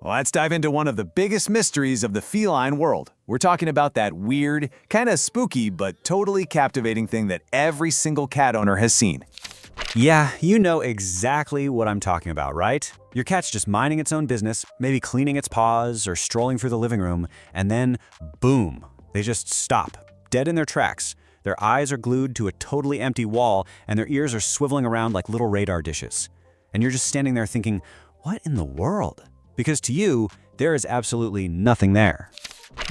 Well, let's dive into one of the biggest mysteries of the feline world. We're talking about that weird, kind of spooky, but totally captivating thing that every single cat owner has seen. Yeah, you know exactly what I'm talking about, right? Your cat's just minding its own business, maybe cleaning its paws or strolling through the living room, and then, boom, they just stop, dead in their tracks. Their eyes are glued to a totally empty wall, and their ears are swiveling around like little radar dishes. And you're just standing there thinking, what in the world? Because to you, there is absolutely nothing there.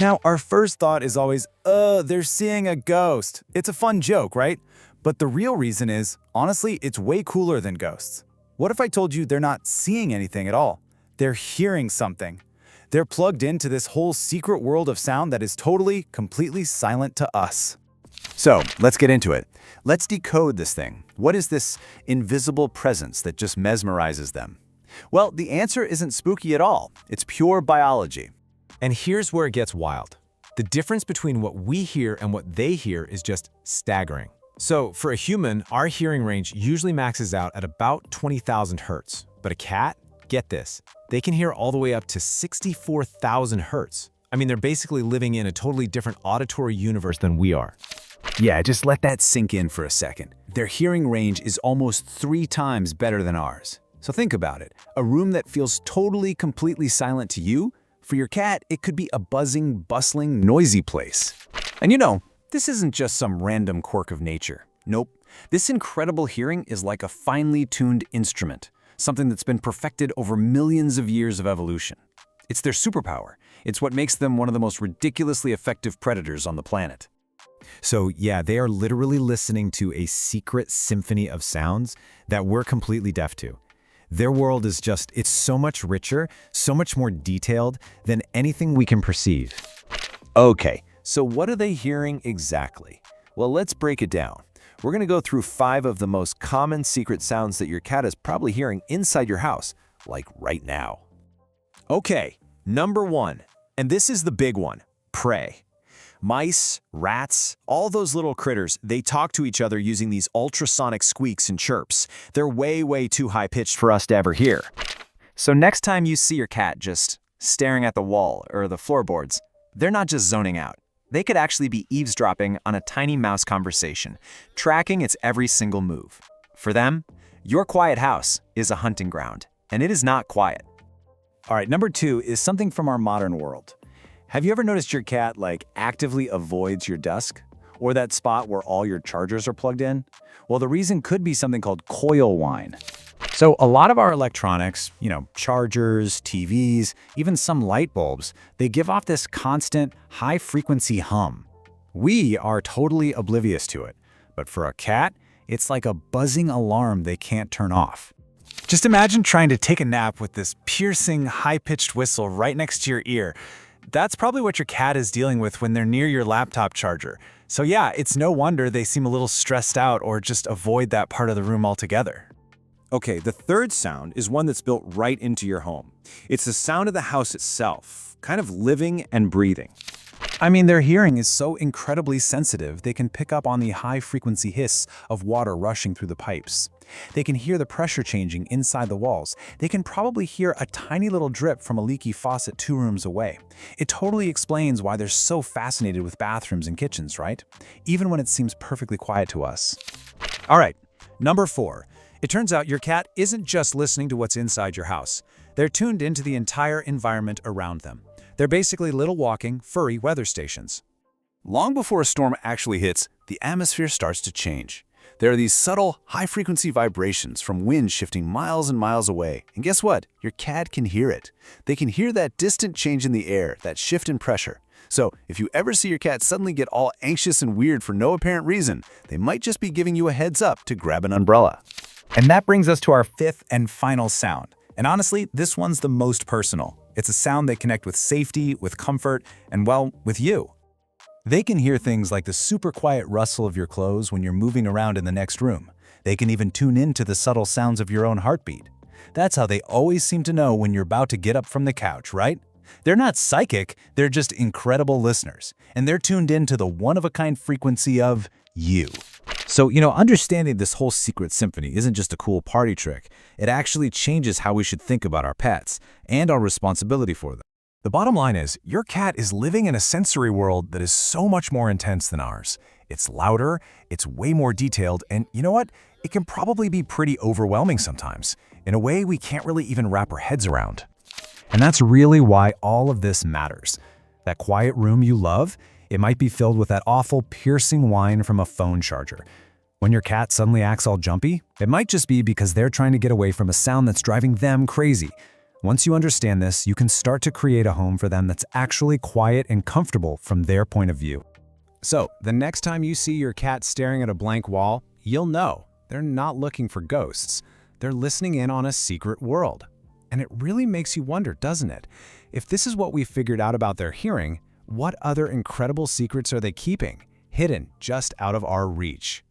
Now, our first thought is always, they're seeing a ghost. It's a fun joke, right? But the real reason is, honestly, it's way cooler than ghosts. What if I told you they're not seeing anything at all? They're hearing something. They're plugged into this whole secret world of sound that is totally, completely silent to us. So, let's get into it. Let's decode this thing. What is this invisible presence that just mesmerizes them? Well, the answer isn't spooky at all. It's pure biology. And here's where it gets wild. The difference between what we hear and what they hear is just staggering. So, for a human, our hearing range usually maxes out at about 20,000 hertz. But a cat, get this, they can hear all the way up to 64,000 hertz. I mean, they're basically living in a totally different auditory universe than we are. Yeah, just let that sink in for a second. Their hearing range is almost 3 times better than ours. So think about it. A room that feels totally, completely silent to you, for your cat, it could be a buzzing, bustling, noisy place. And you know, this isn't just some random quirk of nature. Nope. This incredible hearing is like a finely tuned instrument, something that's been perfected over millions of years of evolution. It's their superpower. It's what makes them one of the most ridiculously effective predators on the planet. So yeah, they are literally listening to a secret symphony of sounds that we're completely deaf to. Their world is just, it's so much richer, so much more detailed than anything we can perceive. Okay, so what are they hearing exactly? Well, let's break it down. We're going to go through 5 of the most common secret sounds that your cat is probably hearing inside your house, like right now. Okay, number 1, and this is the big one, prey. Mice, rats, all those little critters, they talk to each other using these ultrasonic squeaks and chirps. They're way, way too high-pitched for us to ever hear. So next time you see your cat just staring at the wall or the floorboards, they're not just zoning out. They could actually be eavesdropping on a tiny mouse conversation, tracking its every single move. For them, your quiet house is a hunting ground, and it is not quiet. All right, number 2 is something from our modern world. Have you ever noticed your cat, actively avoids your desk? Or that spot where all your chargers are plugged in? Well, the reason could be something called coil whine. So a lot of our electronics, chargers, TVs, even some light bulbs, they give off this constant, high-frequency hum. We are totally oblivious to it. But for a cat, it's like a buzzing alarm they can't turn off. Just imagine trying to take a nap with this piercing, high-pitched whistle right next to your ear. That's probably what your cat is dealing with when they're near your laptop charger. So yeah, it's no wonder they seem a little stressed out or just avoid that part of the room altogether. Okay, the third sound is one that's built right into your home. It's the sound of the house itself, kind of living and breathing. I mean, their hearing is so incredibly sensitive, they can pick up on the high-frequency hiss of water rushing through the pipes. They can hear the pressure changing inside the walls. They can probably hear a tiny little drip from a leaky faucet 2 rooms away. It totally explains why they're so fascinated with bathrooms and kitchens, right? Even when it seems perfectly quiet to us. All right, number 4. It turns out your cat isn't just listening to what's inside your house. They're tuned into the entire environment around them. They're basically little walking, furry weather stations. Long before a storm actually hits, the atmosphere starts to change. There are these subtle, high-frequency vibrations from wind shifting miles and miles away. And guess what? Your cat can hear it. They can hear that distant change in the air, that shift in pressure. So if you ever see your cat suddenly get all anxious and weird for no apparent reason, they might just be giving you a heads up to grab an umbrella. And that brings us to our 5th and final sound. And honestly, this one's the most personal. It's a sound they connect with safety, with comfort, and well, with you. They can hear things like the super quiet rustle of your clothes when you're moving around in the next room. They can even tune in to the subtle sounds of your own heartbeat. That's how they always seem to know when you're about to get up from the couch, right? They're not psychic, they're just incredible listeners. And they're tuned in to the one-of-a-kind frequency of you. So, understanding this whole secret symphony isn't just a cool party trick. It actually changes how we should think about our pets and our responsibility for them. The bottom line is, your cat is living in a sensory world that is so much more intense than ours. It's louder, it's way more detailed, and you know what? It can probably be pretty overwhelming sometimes, in a way we can't really even wrap our heads around. And that's really why all of this matters. That quiet room you love, it might be filled with that awful, piercing whine from a phone charger. When your cat suddenly acts all jumpy, it might just be because they're trying to get away from a sound that's driving them crazy. Once you understand this, you can start to create a home for them that's actually quiet and comfortable from their point of view. So, the next time you see your cat staring at a blank wall, you'll know they're not looking for ghosts. They're listening in on a secret world. And it really makes you wonder, doesn't it? If this is what we figured out about their hearing, what other incredible secrets are they keeping, hidden just out of our reach?